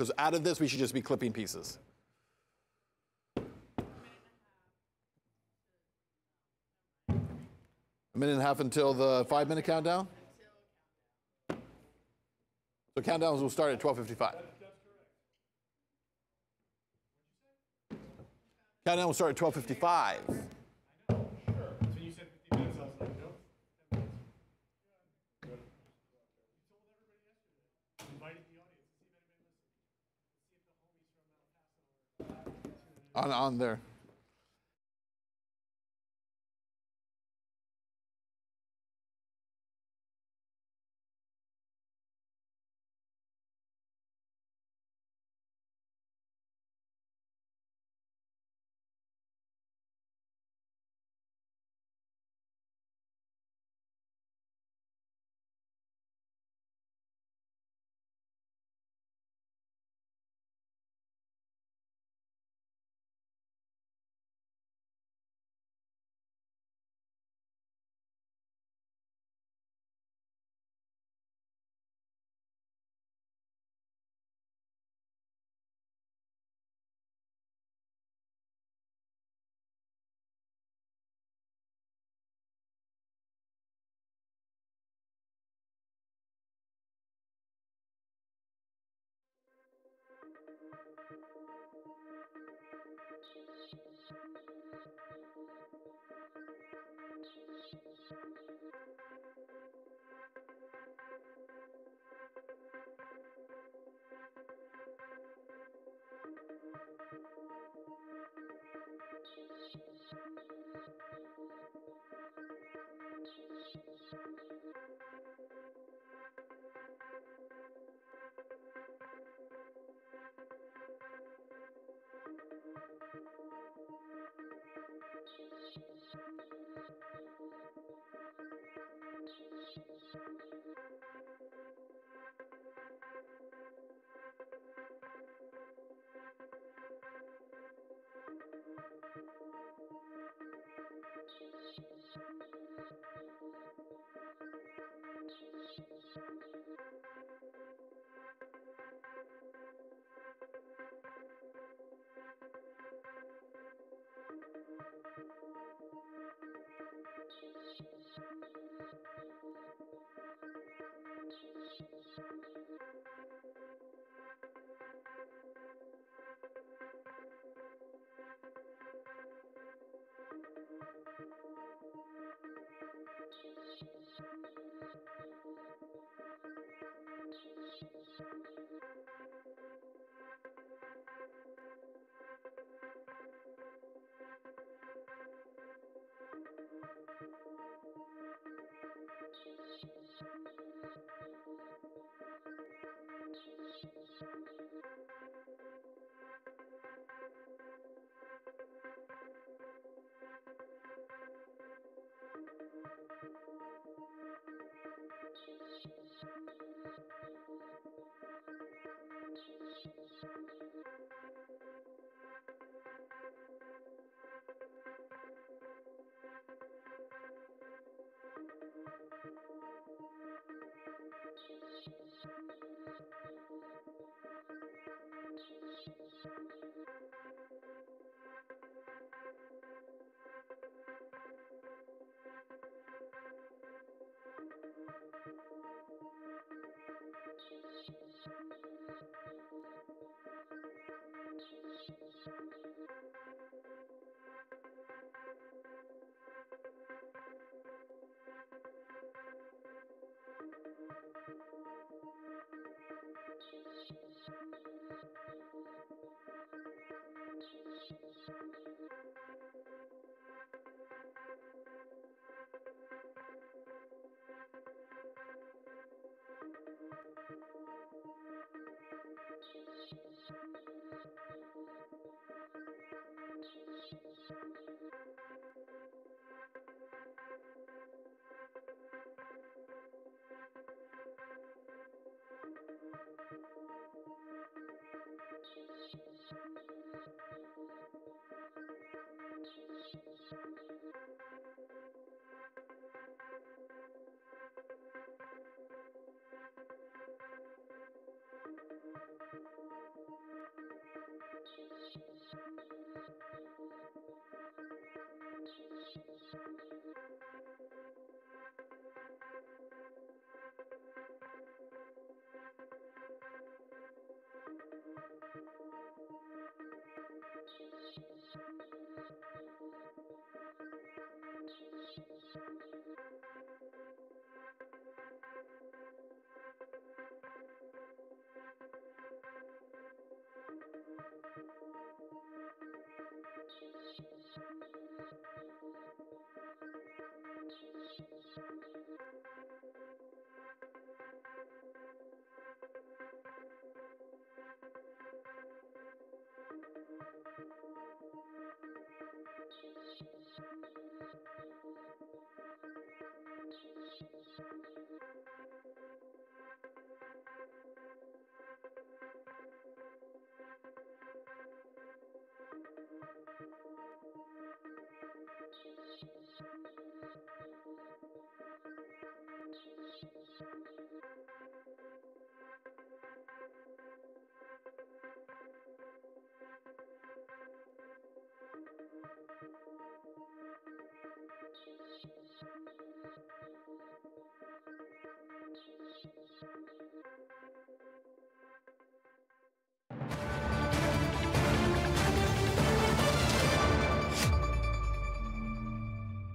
Because out of this, we should just be clipping pieces. A minute and a half until the 5-minute countdown? So countdowns will start at 12:55. That's correct. Countdown will start at 12:55. I know, sure. So you said 50 minutes, I was like, nope. 10 minutes. You told everybody yesterday. You invited the audience to see if anybody listened. See if the homies from El Paso On there.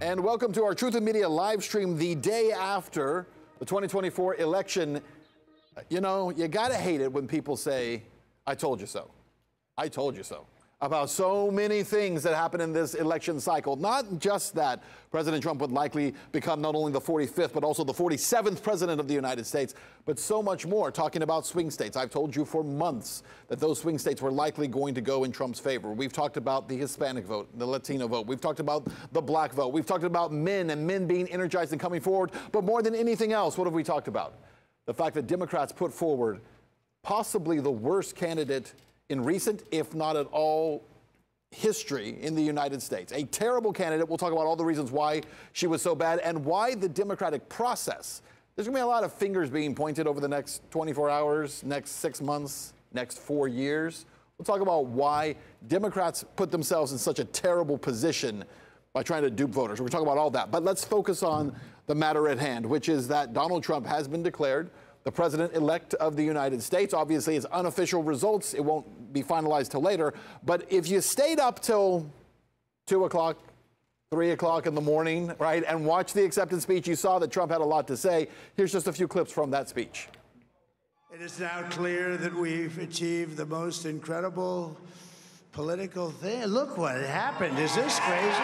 And welcome to our Truth in Media live stream the day after the 2024 election. You know, you gotta hate it when people say, I told you so. I told you so. About so many things that happen in this election cycle. Not just that President Trump would likely become not only the 45th, but also the 47th president of the United States, but so much more, talking about swing states. I've told you for months that those swing states were likely going to go in Trump's favor. We've talked about the Hispanic vote, the Latino vote. We've talked about the black vote. We've talked about men and men being energized and coming forward. But more than anything else, what have we talked about? The fact that Democrats put forward possibly the worst candidate in recent, if not at all, history in the United States. A terrible candidate. We'll talk about all the reasons why she was so bad and why the Democratic process. There's going to be a lot of fingers being pointed over the next 24 hours, next 6 months, next 4 years. We'll talk about why Democrats put themselves in such a terrible position by trying to dupe voters. We're talking about all that. But let's focus on the matter at hand, which is that Donald Trump has been declared the president-elect of the United States. Obviously, it's unofficial results. It won't be finalized till later. But if you stayed up till 2 o'clock, 3 o'clock in the morning, right, and watched the acceptance speech, you saw that Trump had a lot to say. Here's just a few clips from that speech. It is now clear that we've achieved the most incredible political thing. Look what happened. Is this crazy?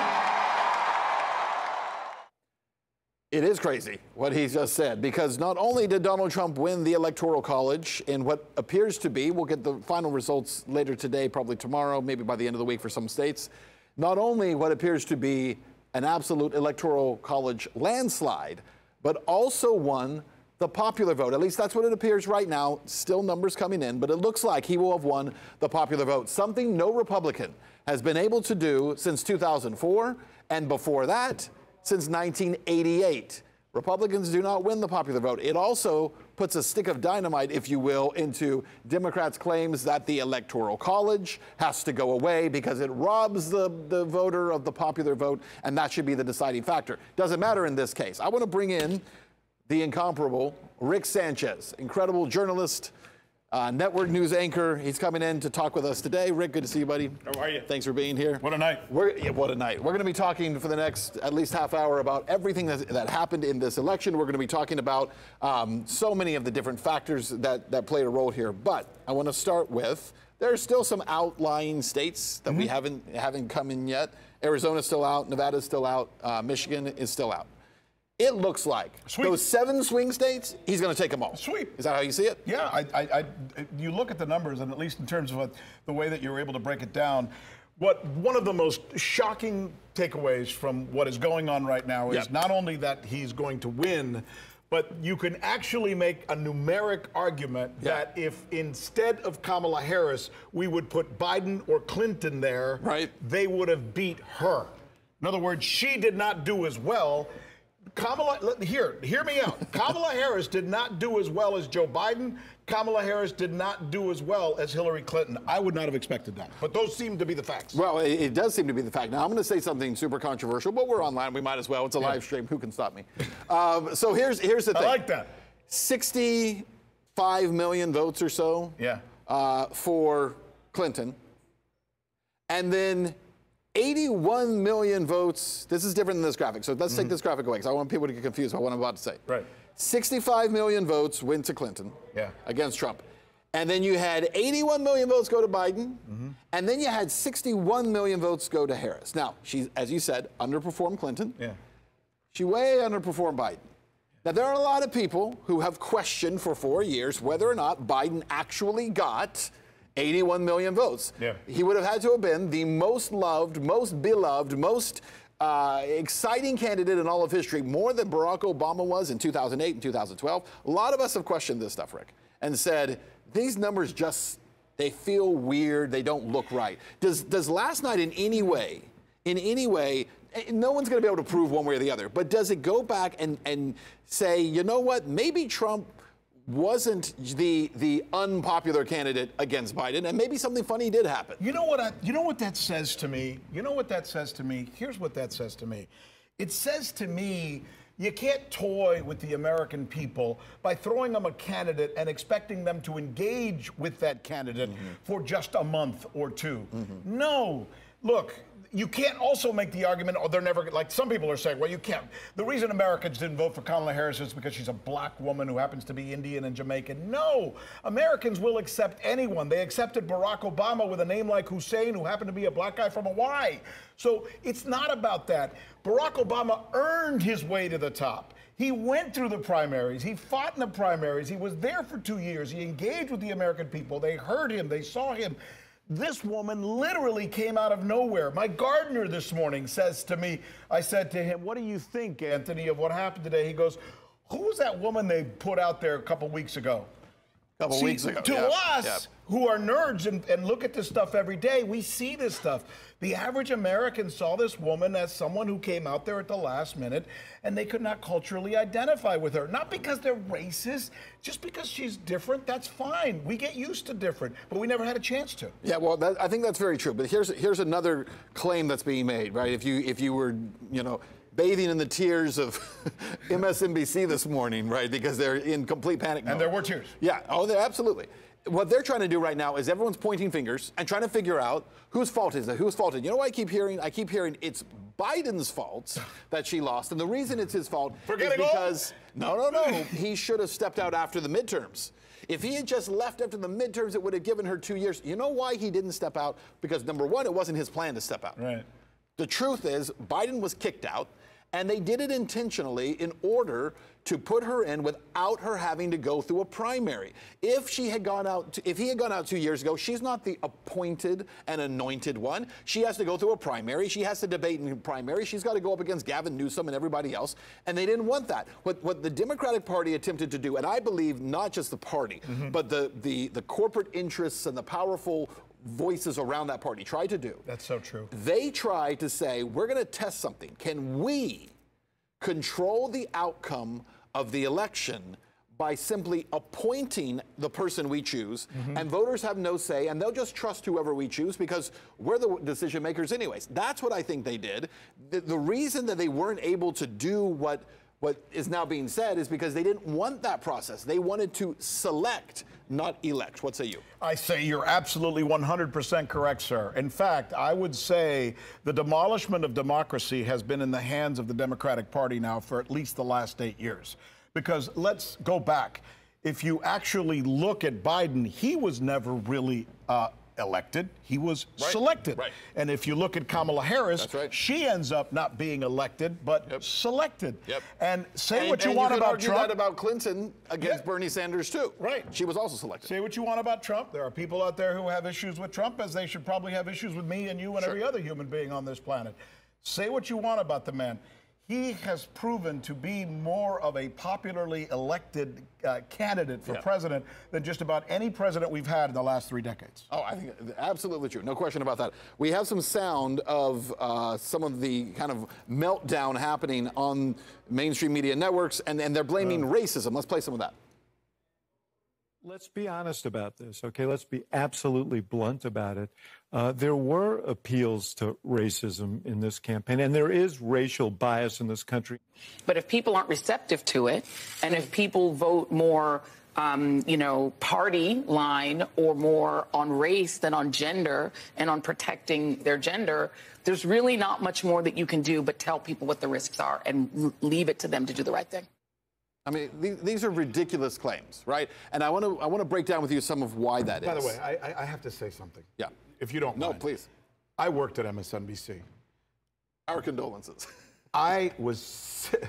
It is crazy what he just said, because not only did Donald Trump win the Electoral College in what appears to be, we'll get the final results later today, probably tomorrow, maybe by the end of the week for some states, not only what appears to be an absolute Electoral College landslide, but also won the popular vote. At least that's what it appears right now. Still numbers coming in, but it looks like he will have won the popular vote, something no Republican has been able to do since 2004, and before that, since 1988. Republicans do not win the popular vote. It also puts a stick of dynamite, if you will, into Democrats' claims that the Electoral College has to go away because it robs the voter of the popular vote, and that should be the deciding factor. Doesn't matter in this case. I want to bring in the incomparable Rick Sanchez, incredible journalist, network news anchor. He's coming in to talk with us today. Rick, good to see you, buddy. How are you? Thanks for being here. What a night. What a night. We're going to be talking for the next at least half hour about everything that happened in this election. We're going to be talking about so many of the different factors that played a role here. But I want to start with, there are still some outlying states that we haven't come in yet. Arizona's still out. Nevada's still out. Michigan is still out. It looks like those 7 swing states, he's going to take them all. Sweep. Is that how you see it? Yeah, you look at the numbers, and at least in terms of the way that you're able to break it down, one of the most shocking takeaways from what is going on right now is not only that he's going to win, but you can actually make a numeric argument that if instead of Kamala Harris, we would put Biden or Clinton there, they would have beat her. In other words, she did not do as well. Hear me out. Kamala Harris did not do as well as Joe Biden. Kamala Harris did not do as well as Hillary Clinton. I would not have expected that. But those seem to be the facts. Well, it does seem to be the fact. Now, I'm going to say something super controversial, but we're online. We might as well. It's a live stream. Who can stop me? So here's the thing. I like that. 65 million votes or so for Clinton. And then 81 million votes. This is different than this graphic. So let's take this graphic away because I want people to get confused about what I'm about to say. Right. 65 million votes went to Clinton against Trump. And then you had 81 million votes go to Biden. And then you had 61 million votes go to Harris. Now, she, as you said, underperformed Clinton. She way underperformed Biden. Now, there are a lot of people who have questioned for 4 years whether or not Biden actually got 81 million votes. Yeah. He would have had to have been the most loved, most beloved, most exciting candidate in all of history, more than Barack Obama was in 2008 and 2012. A lot of us have questioned this stuff, Rick, and said, these numbers just, they feel weird, they don't look right. Does last night in any way, no one's going to be able to prove one way or the other, but does it go back and say, you know what, maybe Trump wasn't the unpopular candidate against Biden, and maybe something funny did happen? You know what that says to me? You know what that says to me? Here's what that says to me. It says to me, you can't toy with the American people by throwing them a candidate and expecting them to engage with that candidate for just a month or two. No. Look, you can't also make the argument, oh, they're never, like some people are saying, well, you can't. The reason Americans didn't vote for Kamala Harris is because she's a black woman who happens to be Indian and Jamaican. No, Americans will accept anyone. They accepted Barack Obama with a name like Hussein, who happened to be a black guy from Hawaii. So it's not about that. Barack Obama earned his way to the top. He went through the primaries. He fought in the primaries. He was there for 2 years. He engaged with the American people. They heard him. They saw him. This woman literally came out of nowhere. My gardener this morning says to me, I said to him, what do you think, Anthony, of what happened today? He goes, who was that woman they put out there a couple weeks ago? Weeks ago. To us, who are nerds and look at this stuff every day, we see this stuff. The average American saw this woman as someone who came out there at the last minute, and they could not culturally identify with her. Not because they're racist, just because she's different, that's fine. We get used to different, but we never had a chance to. Yeah, well, I think that's very true. But here's another claim that's being made, right? If you were, bathing in the tears of MSNBC this morning, right? Because they're in complete panic mode. And there were tears. Yeah, absolutely. What they're trying to do right now is everyone's pointing fingers and trying to figure out whose fault is it, whose fault is it. You know what I keep hearing? I keep hearing it's Biden's fault that she lost. And the reason it's his fault is because, no, he should have stepped out after the midterms. If he had just left after the midterms, it would have given her 2 years. You know why he didn't step out? Because number one, it wasn't his plan to step out. Right. The truth is, Biden was kicked out, and they did it intentionally in order to put her in without her having to go through a primary. If he had gone out 2 years ago, she's not the appointed and anointed one. She has to go through a primary. She has to debate in a primary. She's got to go up against Gavin Newsom and everybody else, and they didn't want that. What the Democratic Party attempted to do, and I believe not just the party, but the corporate interests and the powerful voices around that party tried to do. That's so true. They tried to say, we're going to test something. Can we control the outcome of the election by simply appointing the person we choose, and voters have no say, and they'll just trust whoever we choose because we're the decision makers anyways. That's what I think they did. The reason that they weren't able to do what is now being said is because they didn't want that process. They wanted to select, not elect. What say you? I say you're absolutely 100% correct, sir. In fact, I would say the demolishment of democracy has been in the hands of the Democratic Party now for at least the last 8 years. Because let's go back. If you actually look at Biden, he was never really elected. He was selected. Right. And if you look at Kamala Harris, she ends up not being elected, but selected. And say what you want about Trump. You could argue that about Clinton against Bernie Sanders, too. Right. She was also selected. Say what you want about Trump. There are people out there who have issues with Trump, as they should probably have issues with me and you and every other human being on this planet. Say what you want about the man. He has proven to be more of a popularly elected candidate for president than just about any president we've had in the last 3 decades. Oh, I think absolutely true. No question about that. We have some sound of some of the kind of meltdown happening on mainstream media networks, and they're blaming racism. Let's play some of that. Let's be honest about this, okay? Let's be absolutely blunt about it. There were appeals to racism in this campaign, and there is racial bias in this country. But if people aren't receptive to it, and if people vote more, party line or more on race than on gender and on protecting their gender, there's really not much more that you can do but tell people what the risks are and leave it to them to do the right thing. I mean, these are ridiculous claims, right? And I want to break down with you some of why that is. By the way, I have to say something. Yeah. If you don't mind. No, please. I worked at MSNBC. Our condolences. I was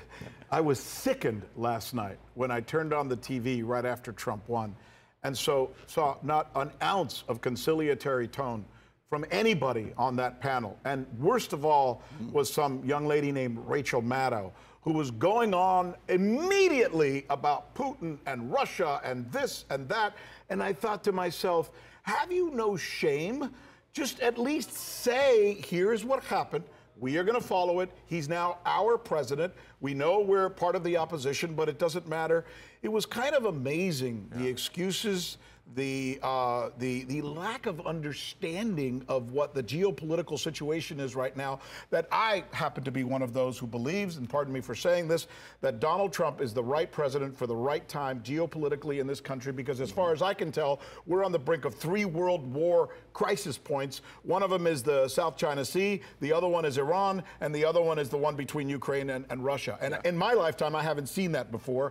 sickened last night when I turned on the TV right after Trump won, and so saw not an ounce of conciliatory tone from anybody on that panel. And worst of all was some young lady named Rachel Maddow, who was going on immediately about Putin and Russia and this and that. And I thought to myself, have you no shame? Just at least say, here's what happened. We are going to follow it. He's now our president. We know we're part of the opposition, but it doesn't matter. It was kind of amazing, the excuses, the lack of understanding of what the geopolitical situation is right now, that I happen to be one of those who believes, and pardon me for saying this, that Donald Trump is the right president for the right time geopolitically in this country, because as far as I can tell, we're on the brink of 3 World War crisis points. One of them is the South China Sea, the other one is Iran, and the other one is the one between Ukraine and Russia. And in my lifetime, I haven't seen that before.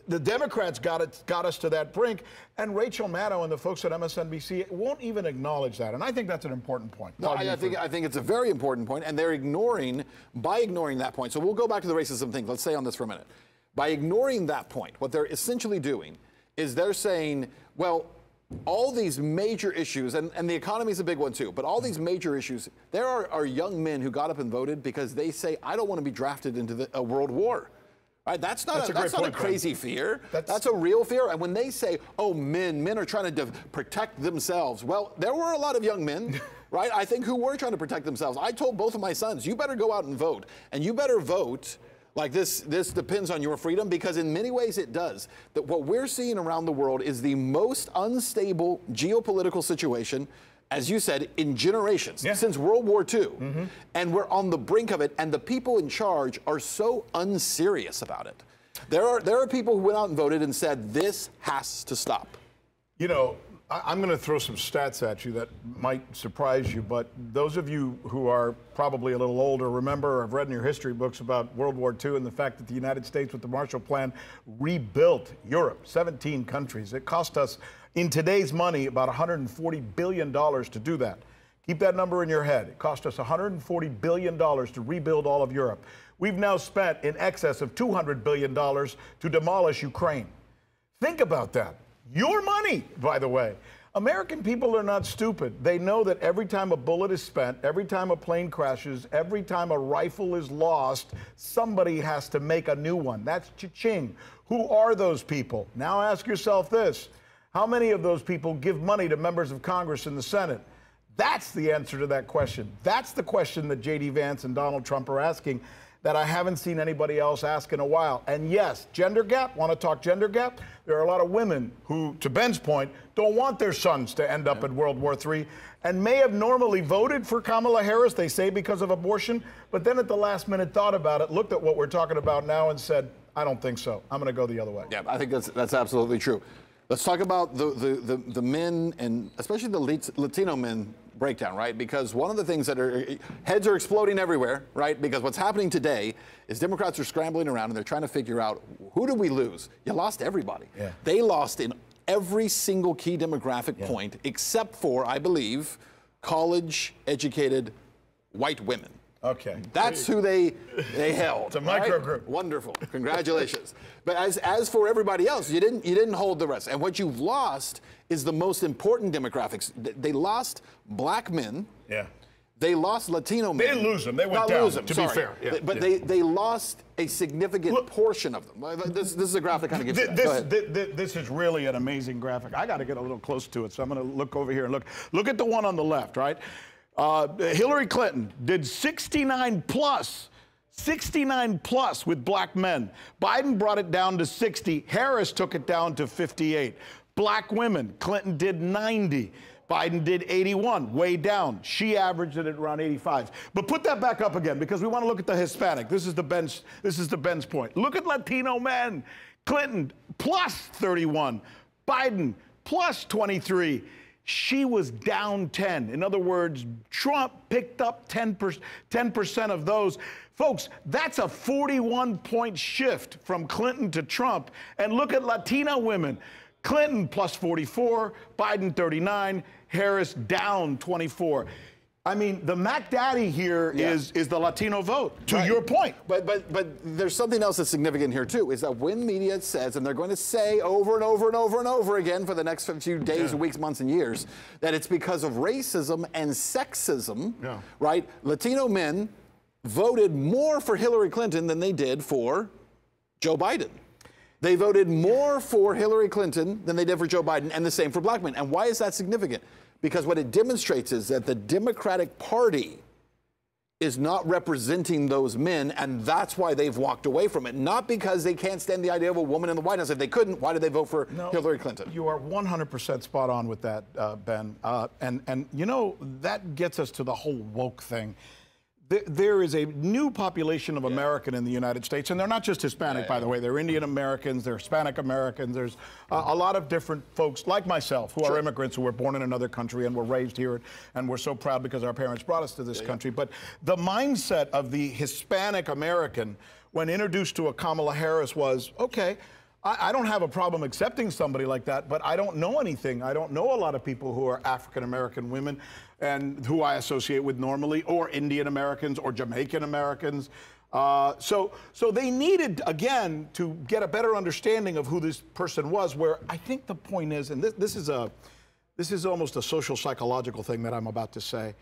The Democrats got us to that brink, and Rachel Maddow and the folks at MSNBC won't even acknowledge that. And I think that's an important point. No, I think it's a very important point, and they're ignoring that point. So we'll go back to the racism thing. Let's stay on this for a minute. By ignoring that point, what they're essentially doing is they're saying, well, all these major issues, and the economy is a big one too, but all these major issues, there are young men who got up and voted because they say, I don't want to be drafted into a world war. Right, that's not a crazy fear. That's a real fear. And when they say, oh, men are trying to protect themselves, well, there were a lot of young men, right, I think, who were trying to protect themselves. I told both of my sons, you better go out and vote. And you better vote like this depends on your freedom, because in many ways it does. That what we're seeing around the world is the most unstable geopolitical situation, as you said, in generations, since World War II. And we're on the brink of it, and the people in charge are so unserious about it. There are people who went out and voted and said, this has to stop. You know, I'm going to throw some stats at you that might surprise you, but those of you who are probably a little older remember, have read in your history books about World War II and the fact that the United States, with the Marshall Plan, rebuilt Europe, 17 countries. It cost us, in today's money, about $140 billion to do that. Keep that number in your head. It cost us $140 billion to rebuild all of Europe. We've now spent in excess of $200 billion to demolish Ukraine. Think about that. Your money, by the way. American people are not stupid. They know that every time a bullet is spent, every time a plane crashes, every time a rifle is lost, somebody has to make a new one. That's cha-ching. Who are those people? Now ask yourself this. How many of those people give money to members of Congress and the Senate? That's the answer to that question. That's the question that J.D. Vance and Donald Trump are asking that I haven't seen anybody else ask in a while. And yes, gender gap, want to talk gender gap? There are a lot of women who, to Ben's point, don't want their sons to end up in World War III and may have normally voted for Kamala Harris, they say, because of abortion, but then at the last minute thought about it, looked at what we're talking about now and said, I don't think so. I'm going to go the other way. Yeah, I think that's absolutely true. Let's talk about the men, and especially the Latino men breakdown, right? Because one of the things heads are exploding everywhere, right? Because what's happening today is Democrats are scrambling around and they're trying to figure out, who did we lose? You lost everybody. Yeah. They lost in every single key demographic point, except for, I believe, college-educated white women. Okay. That's who they held. It's a micro group. Right? Wonderful. Congratulations. But as for everybody else, you didn't hold the rest. And what you've lost is the most important demographics. They lost black men. Yeah. They lost Latino men. They didn't lose them. They went down, to be fair. Yeah. But they lost a significant portion of them. This is a graphic kind of gives you that. This is really an amazing graphic. I got to get a little close to it, so I'm going to look over here and look. Look at the one on the left, right? Hillary Clinton did 69 plus with black men. Biden brought it down to 60. Harris took it down to 58. Black women, Clinton did 90. Biden did 81, way down. She averaged it at around 85. But put that back up again, because we want to look at the Hispanic. This is the Ben's point. Look at Latino men. Clinton plus 31. Biden plus 23. She was down 10. In other words, Trump picked up 10% of those. Folks, that's a 41-point shift from Clinton to Trump. And look at Latina women. Clinton plus 44, Biden 39, Harris down 24. I mean, the Mac Daddy here is the Latino vote, to your point. But there's something else that's significant here, too, is that when media says, and they're going to say over and over and over and over again for the next few days, weeks, months, and years, that it's because of racism and sexism, right? Latino men voted more for Hillary Clinton than they did for Joe Biden. They voted more for Hillary Clinton than they did for Joe Biden, and the same for black men. And why is that significant? Because what it demonstrates is that the Democratic Party is not representing those men, and that's why they've walked away from it. Not because they can't stand the idea of a woman in the White House. If they couldn't, why did they vote for Hillary Clinton? You are 100% spot on with that, Ben. And you know, that gets us to the whole woke thing. There is a new population of American in the United States, and they're not just Hispanic, by the way. They're Indian Americans, they're Hispanic Americans. There's a lot of different folks like myself who are immigrants who were born in another country and were raised here, and we're so proud because our parents brought us to this country. But the mindset of the Hispanic American when introduced to a Kamala Harris was, okay, I don't have a problem accepting somebody like that, but I don't know anything. I don't know a lot of people who are African American women and who I associate with normally, or Indian Americans or Jamaican Americans. So they needed, again, to get a better understanding of who this person was, where I think the point is, and this is almost a social psychological thing that I'm about to say.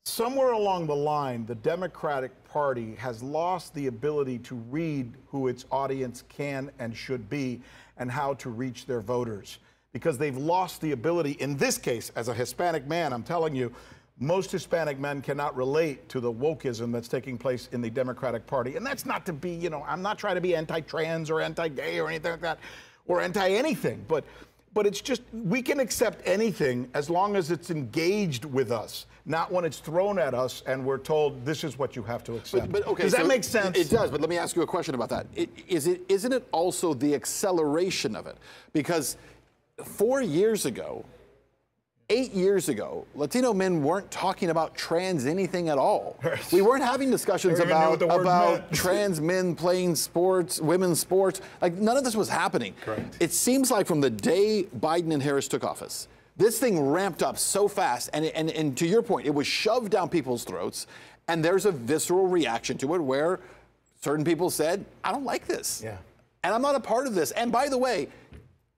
Somewhere along the line, the Democratic Party has lost the ability to read who its audience can and should be and how to reach their voters, because they've lost the ability, in this case, as a Hispanic man, I'm telling you, most Hispanic men cannot relate to the wokeism that's taking place in the Democratic Party. And that's not to be, you know, I'm not trying to be anti-trans or anti-gay or anything like that, or anti-anything, but it's just, we can accept anything as long as it's engaged with us, not when it's thrown at us and we're told this is what you have to accept. But okay, does that make sense? It does, but let me ask you a question about that. Isn't it also the acceleration of it? Because 4 years ago, 8 years ago, Latino men weren't talking about trans anything at all. We weren't having discussions about trans men playing sports, women's sports. Like, none of this was happening. Correct. It seems like from the day Biden and Harris took office, this thing ramped up so fast, and to your point, it was shoved down people's throats, and there's a visceral reaction to it where certain people said, I don't like this. Yeah. And I'm not a part of this. And by the way,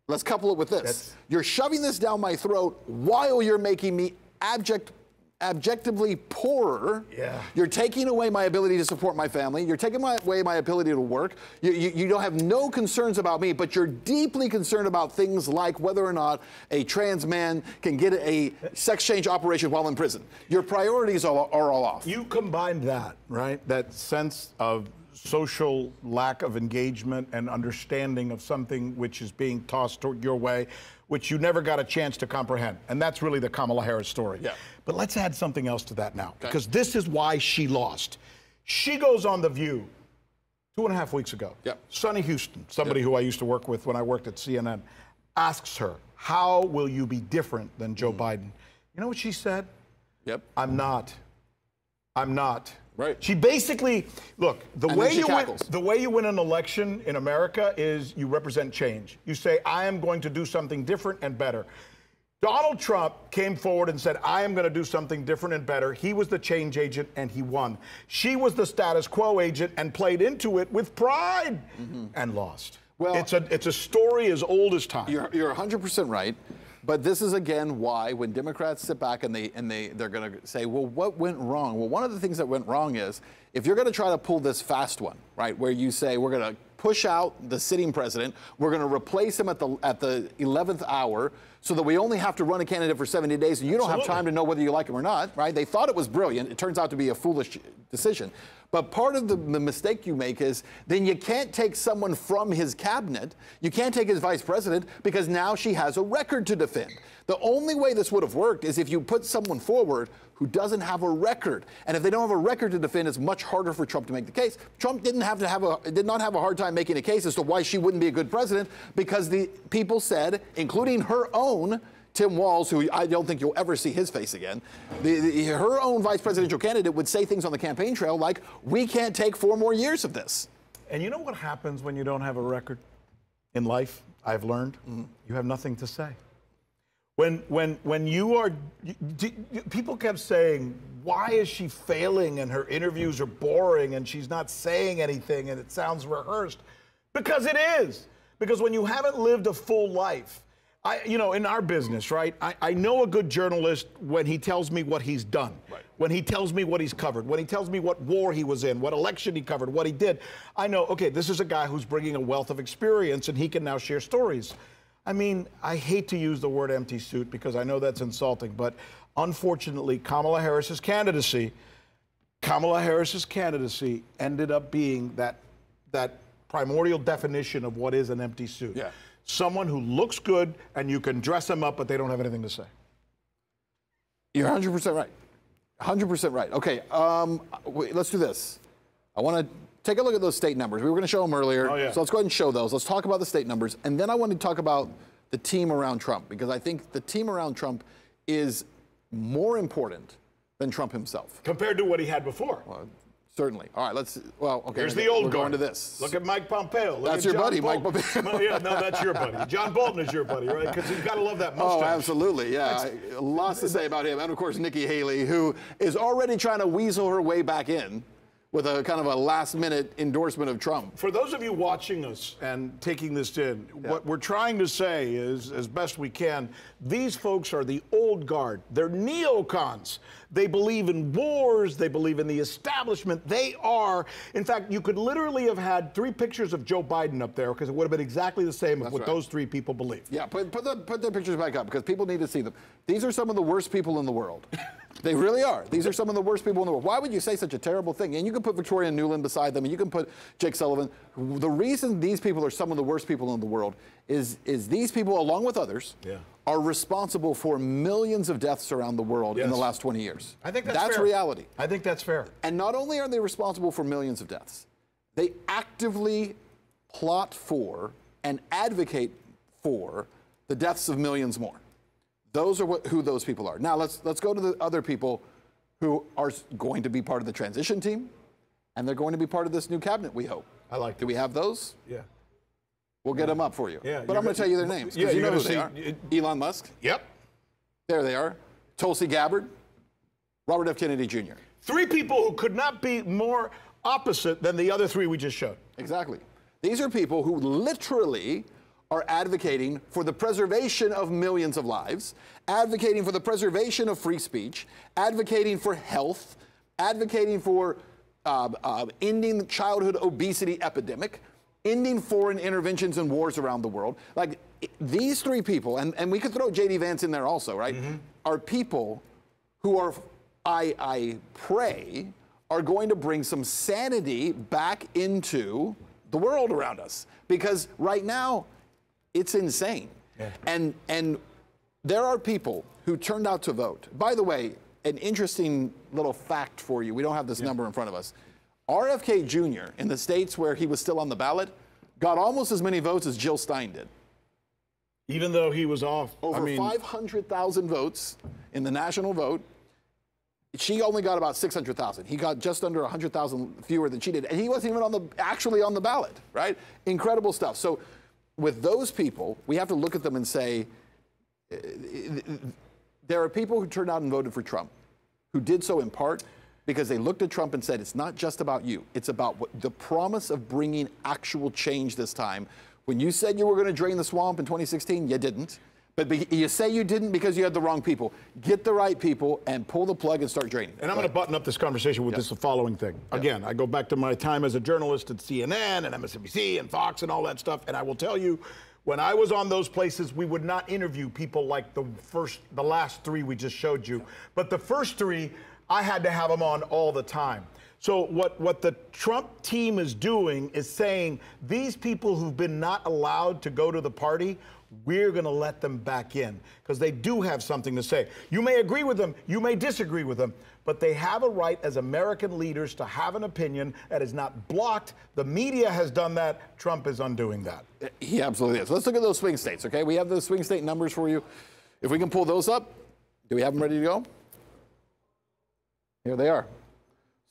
let's couple it with this. You're shoving this down my throat while you're making me abjectively poorer. Yeah. You're taking away my ability to support my family. You're taking away my ability to work. You don't have no concerns about me, but you're deeply concerned about things like whether or not a trans man can get a sex change operation while in prison. Your priorities are all off. You combine that, right? That sense of social lack of engagement and understanding of something which is being tossed your way, which you never got a chance to comprehend. And that's really the Kamala Harris story. Yeah. But let's add something else to that now, because this is why she lost. She goes on The View 2.5 weeks ago. Yep. Sonny Houston, somebody who I used to work with when I worked at CNN, asks her, how will you be different than Joe Biden? You know what she said? Yep. I'm not. I'm not. Right. She basically, look, the way you win an election in America is you represent change. You say, I am going to do something different and better. Donald Trump came forward and said, I am going to do something different and better. He was the change agent and he won. She was the status quo agent and played into it with pride and lost. Well, it's a story as old as time. You're 100% right. But this is, again, why when Democrats sit back and they're going to say, well, what went wrong? Well, one of the things that went wrong is if you're going to try to pull this fast one, right, where you say we're going to push out the sitting president, we're going to replace him at the 11th hour so that we only have to run a candidate for 70 days and you don't have time to know whether you like him or not, right? They thought it was brilliant. It turns out to be a foolish decision. But part of the mistake you make is then you can't take someone from his cabinet, you can't take his vice president, because now she has a record to defend. The only way this would have worked is if you put someone forward who doesn't have a record. And if they don't have a record to defend, it's much harder for Trump to make the case. Trump did not have a hard time making a case as to why she wouldn't be a good president, because the people said, including her own Tim Walz, who I don't think you'll ever see his face again, her own vice presidential candidate would say things on the campaign trail like, we can't take 4 more years of this. And you know what happens when you don't have a record in life? I've learned you have nothing to say. When you are, people kept saying, why is she failing and her interviews are boring and she's not saying anything and it sounds rehearsed? Because it is. Because when you haven't lived a full life, in our business, right, I know a good journalist when he tells me what he's done, right, when he tells me what he's covered, when he tells me what war he was in, what election he covered, what he did. I know, okay, this is a guy who's bringing a wealth of experience and he can now share stories. I mean, I hate to use the word empty suit because I know that's insulting, but unfortunately, Kamala Harris's candidacy ended up being that primordial definition of what is an empty suit. Yeah. Someone who looks good and you can dress them up, but they don't have anything to say. You're 100% right. 100% right. Okay, let's do this. I want to take a look at those state numbers. We were going to show them earlier, oh, yeah. So let's go ahead and show those. Let's talk about the state numbers, and then I want to talk about the team around Trump, because I think the team around Trump is more important than Trump himself. Compared to what he had before. Well, certainly. All right, okay. Here's the old We're guard. going to this. Look at Mike Pompeo. That's your buddy, Mike Pompeo. Yeah, no, that's your buddy. John Bolton is your buddy, right? Because you've got to love that mustache. Oh, absolutely, yeah. Lots to say about him. And, of course, Nikki Haley, who is already trying to weasel her way back in with a kind of a last-minute endorsement of Trump. For those of you watching us and taking this in, what we're trying to say is, as best we can, these folks are the old guard. They're neocons. They believe in wars. They believe in the establishment. They are, in fact, you could literally have had 3 pictures of Joe Biden up there because it would have been exactly the same as what those 3 people believe. Yeah, put their pictures back up because people need to see them. These are some of the worst people in the world. They really are. These are some of the worst people in the world. Why would you say such a terrible thing? And you can put Victoria Nuland beside them, and you can put Jake Sullivan. The reason these people are some of the worst people in the world is these people, along with others, are responsible for millions of deaths around the world in the last 20 years. I think that's fair. Reality. I think that's fair. And not only are they responsible for millions of deaths, they actively plot for and advocate for the deaths of millions more. Those are who those people are. Now let's go to the other people who are going to be part of the transition team, and they're going to be part of this new cabinet, we hope. I like. Do we have those? Yeah. We'll get them up for you. Yeah. But I'm going to tell you their names because you know who they are. Elon Musk. Yep. There they are. Tulsi Gabbard. Robert F. Kennedy Jr. 3 people who could not be more opposite than the other 3 we just showed. Exactly. These are people who literally are advocating for the preservation of millions of lives, advocating for the preservation of free speech, advocating for health, advocating for ending the childhood obesity epidemic, ending foreign interventions and wars around the world. Like, these 3 people, and we could throw J.D. Vance in there also, right, are people who are, I pray, are going to bring some sanity back into the world around us. Because right now, it's insane. Yeah. And there are people who turned out to vote. By the way, an interesting little fact for you. We don't have this number in front of us. RFK Jr. in the states where he was still on the ballot got almost as many votes as Jill Stein did. Even though he was off. Over 500,000 votes in the national vote. She only got about 600,000. He got just under 100,000 fewer than she did. And he wasn't even actually on the ballot, right? Incredible stuff. So with those people, we have to look at them and say, there are people who turned out and voted for Trump, who did so in part because they looked at Trump and said, it's not just about you. It's about the promise of bringing actual change this time. When you said you were going to drain the swamp in 2016, you didn't. But you say you didn't because you had the wrong people. Get the right people and pull the plug and start draining. And I'm going to button up this conversation with the following thing. Again, I go back to my time as a journalist at CNN and MSNBC and Fox and all that stuff, and I will tell you, when I was on those places, we would not interview people like the last 3 we just showed you. But the first 3, I had to have them on all the time. So what the Trump team is doing is saying, these people who've been not allowed to go to the party, we're going to let them back in because they do have something to say. You may agree with them, you may disagree with them, but they have a right as American leaders to have an opinion that is not blocked. The media has done that. Trump is undoing that. He absolutely is. Let's look at those swing states, okay? We have the swing state numbers for you. If we can pull those up, do we have them ready to go? Here they are.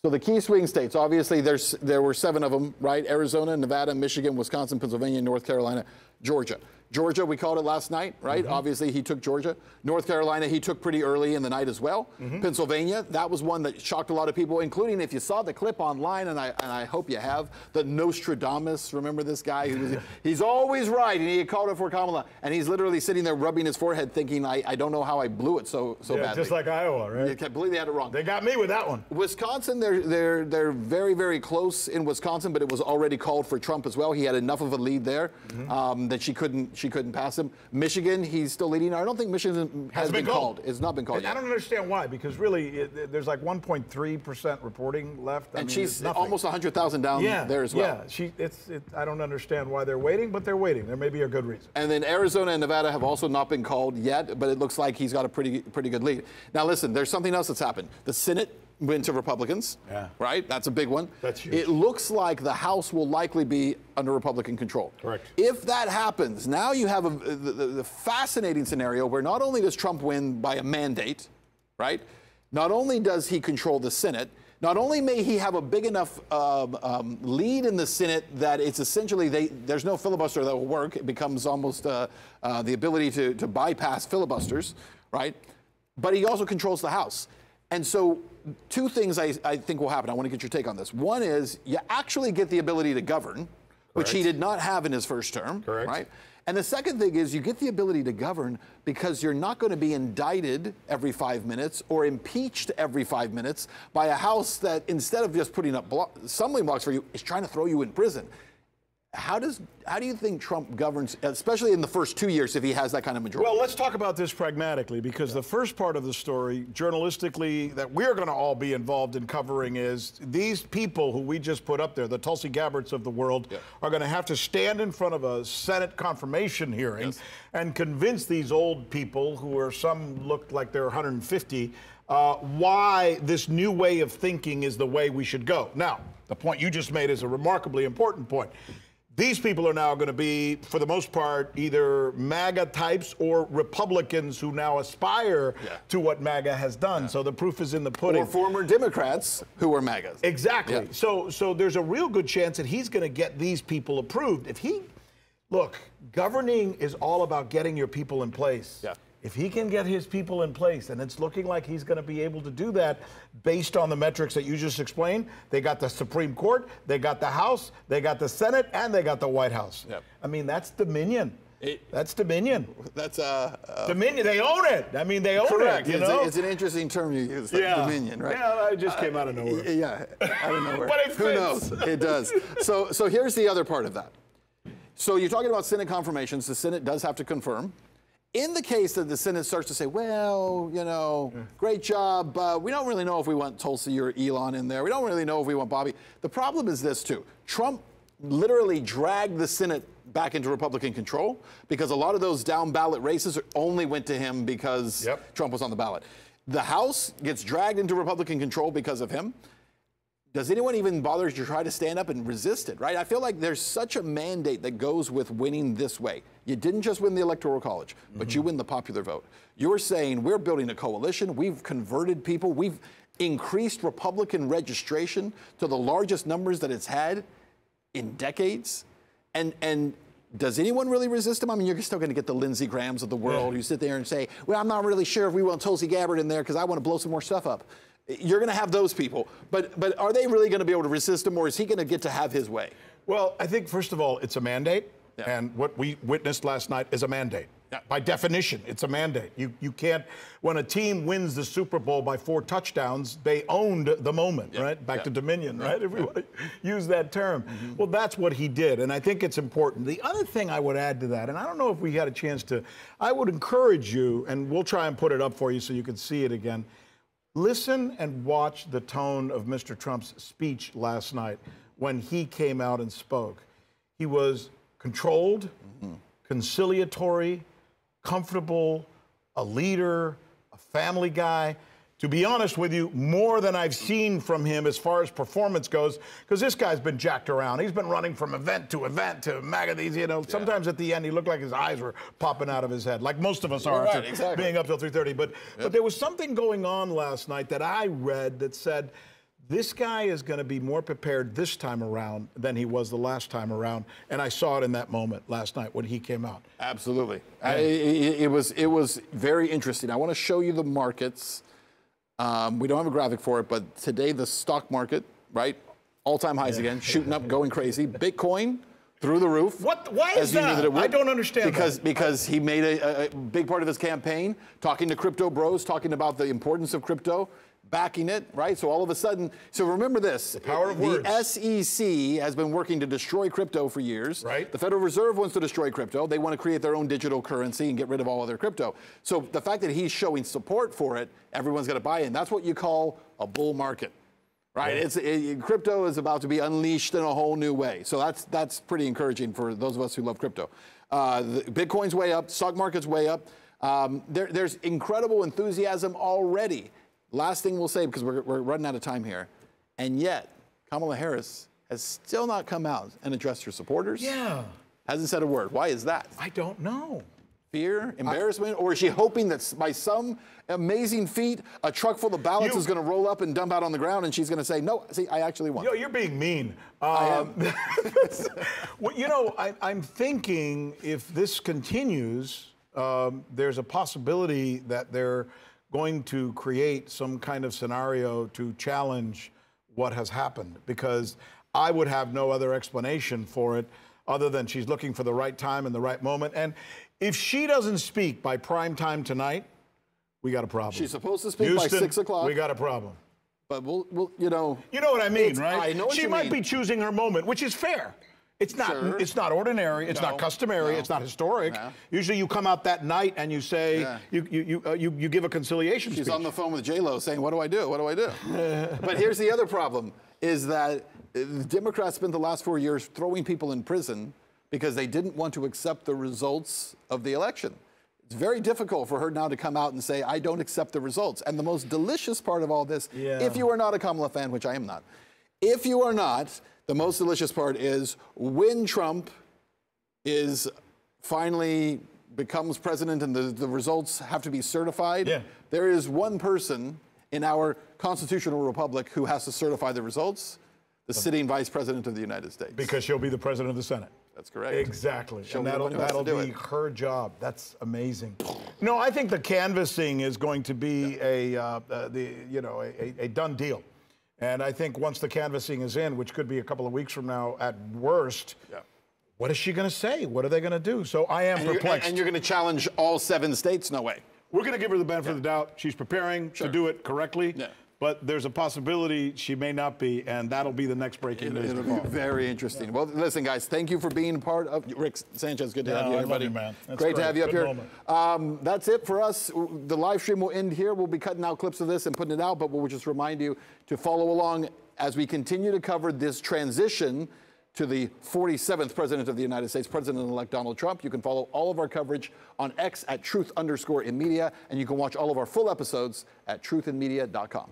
So the key swing states, obviously there were 7 of them, right? Arizona, Nevada, Michigan, Wisconsin, Pennsylvania, North Carolina, Georgia. Georgia, we called it last night, right? Obviously, he took Georgia. North Carolina, he took pretty early in the night as well. Pennsylvania, that was one that shocked a lot of people, including if you saw the clip online, and I hope you have, the Nostradamus. Remember this guy? He's always right, and he called it for Kamala. And he's literally sitting there rubbing his forehead thinking, I don't know how I blew it so badly. Just like Iowa, right? You completely had it wrong. They got me with that one. Wisconsin, they're very, very close in Wisconsin, but it was already called for Trump as well. He had enough of a lead there that she couldn't pass him. Michigan, he's still leading. I don't think Michigan has been called. It's not been called yet. I don't understand why, because really there's like 1.3% reporting left. And she's almost 100,000 down there as well. Yeah, I don't understand why they're waiting, but they're waiting. There may be a good reason. And then Arizona and Nevada have also not been called yet, but it looks like he's got a pretty good lead. Now listen, there's something else that's happened. The Senate went to Republicans, right? That's a big one. That's huge. It looks like the House will likely be under Republican control. Correct. If that happens, now you have the fascinating scenario where not only does Trump win by a mandate, right? Not only does he control the Senate, not only may he have a big enough lead in the Senate that it's essentially there's no filibuster that will work. It becomes almost the ability to bypass filibusters, right? But he also controls the House. And so two things I think will happen. I want to get your take on this. One is you actually get the ability to govern, which he did not have in his first term. Correct. Right? And the second thing is you get the ability to govern because you're not going to be indicted every 5 minutes or impeached every 5 minutes by a House that instead of just putting up stumbling blocks for you is trying to throw you in prison. How do you think Trump governs, especially in the first 2 years, if he has that kind of majority? Well, let's talk about this pragmatically, because the first part of the story, journalistically, that we're going to all be involved in covering is these people who we just put up there, the Tulsi Gabbards of the world, are going to have to stand in front of a Senate confirmation hearing and convince these old people, who are some look like they're 150, why this new way of thinking is the way we should go. Now, the point you just made is a remarkably important point. These people are now going to be, for the most part, either MAGA types or Republicans who now aspire to what MAGA has done. So the proof is in the pudding. Or former Democrats who were MAGAs. Exactly. So there's a real good chance that he's going to get these people approved. Look, governing is all about getting your people in place. If he can get his people in place, and it's looking like he's going to be able to do that based on the metrics that you just explained. They got the Supreme Court, they got the House, they got the Senate, and they got the White House. I mean, that's Dominion. That's Dominion. That's Dominion. They own it. I mean, they own it. You know? It's an interesting term you use, like Dominion, right? Yeah, it just came out of nowhere. Out of nowhere. But it fits. Who knows? It does. So here's the other part of that. So you're talking about Senate confirmations. The Senate does have to confirm. In the case that the Senate starts to say, well, you know, great job, but we don't really know if we want Tulsi or Elon in there. We don't really know if we want Bobby. The problem is this, too. Trump literally dragged the Senate back into Republican control because a lot of those down ballot races only went to him because Trump was on the ballot. The House gets dragged into Republican control because of him. Does anyone even bother to try to stand up and resist it, right? I feel like there's such a mandate that goes with winning this way. You didn't just win the Electoral College, but you win the popular vote. You're saying we're building a coalition. We've converted people. We've increased Republican registration to the largest numbers that it's had in decades. And does anyone really resist him? I mean, you're still going to get the Lindsey Grahams of the world who sit there and say, well, I'm not really sure if we want Tulsi Gabbard in there because I want to blow some more stuff up. You're going to have those people. But are they really going to be able to resist him, or is he going to get to have his way? Well, I think, first of all, it's a mandate. And what we witnessed last night is a mandate. By definition, it's a mandate. You can't, when a team wins the Super Bowl by 4 touchdowns, they owned the moment, right? Back to Dominion, right? Everybody use that term. Well, that's what he did, and I think it's important. The other thing I would add to that, and I don't know if we had a chance to, I would encourage you, and we'll try and put it up for you so you can see it again. Listen and watch the tone of Mr. Trump's speech last night when he came out and spoke. He was controlled, conciliatory, comfortable, a leader, a family guy. To be honest with you, more than I've seen from him as far as performance goes, because this guy's been jacked around. He's been running from event to MAGA. You know, sometimes at the end he looked like his eyes were popping out of his head, like most of us are after being up till 3:30. But there was something going on last night that I read that said this guy is going to be more prepared this time around than he was the last time around. And I saw it in that moment last night when he came out. Absolutely. It was very interesting. I want to show you the markets. We don't have a graphic for it, but today the stock market, right? All-time highs again, shooting up, going crazy. Bitcoin through the roof. What? Why is that? I don't understand because he made a big part of his campaign talking to crypto bros, talking about the importance of crypto, backing it, right? So all of a sudden, so remember this. The power of words. The SEC has been working to destroy crypto for years. Right. The Federal Reserve wants to destroy crypto. They want to create their own digital currency and get rid of all other crypto. So the fact that he's showing support for it, everyone's going to buy in. That's what you call a bull market. Right, crypto is about to be unleashed in a whole new way. So that's pretty encouraging for those of us who love crypto. The Bitcoin's way up, stock market's way up. There's incredible enthusiasm already. Last thing we'll say, because we're running out of time here, and yet Kamala Harris has still not come out and addressed her supporters. Yeah. Hasn't said a word. Why is that? I don't know. Fear, embarrassment, or is she hoping that by some amazing feat, a truck full of ballots is going to roll up and dump out on the ground, and she's going to say, "No, see, I actually won." You're being mean. I am. Well, I'm thinking if this continues, there's a possibility that they're going to create some kind of scenario to challenge what has happened, because I would have no other explanation for it other than she's looking for the right time and the right moment. And if she doesn't speak by prime time tonight, we got a problem. She's supposed to speak Houston, by 6 o'clock. We got a problem. But we'll you know. You know what I mean, right? I know what she you might mean. be choosing her moment, which is fair. It's not. Sure. It's not ordinary. It's not customary. No. It's not historic. No. Usually, you come out that night and you say you give a conciliation She's speech. on the phone with J-Lo saying, "What do I do? What do I do?" But here's the other problem: is that the Democrats spent the last 4 years throwing people in prison because they didn't want to accept the results of the election. It's very difficult for her now to come out and say, "I don't accept the results." And the most delicious part of all this, if you are not a Kamala fan, which I am not, if you are not, the most delicious part is when Trump is finally becomes president and the results have to be certified, there is one person in our constitutional republic who has to certify the results, the sitting vice president of the United States. Because she'll be the president of the Senate. That's correct. Exactly. She'll And that'll be her job. That's amazing. No, I think the canvassing is going to be a done deal. And I think once the canvassing is in, which could be a couple of weeks from now at worst, what is she going to say? What are they going to do? So I am perplexed. And you're going to challenge all 7 states? No way. We're going to give her the benefit of the doubt. She's preparing to do it correctly. But there's a possibility she may not be, and that'll be the next breaking news. It'll be very interesting. Well, listen, guys, thank you for being part of Rick Sanchez. Good to have you, everybody. I love you, man. That's great to have you up Good here. That's it for us. The live stream will end here. We'll be cutting out clips of this and putting it out, but we'll just remind you to follow along as we continue to cover this transition to the 47th President of the United States, President-elect Donald Trump. You can follow all of our coverage on X at @truth_in_media, and you can watch all of our full episodes at truthinmedia.com.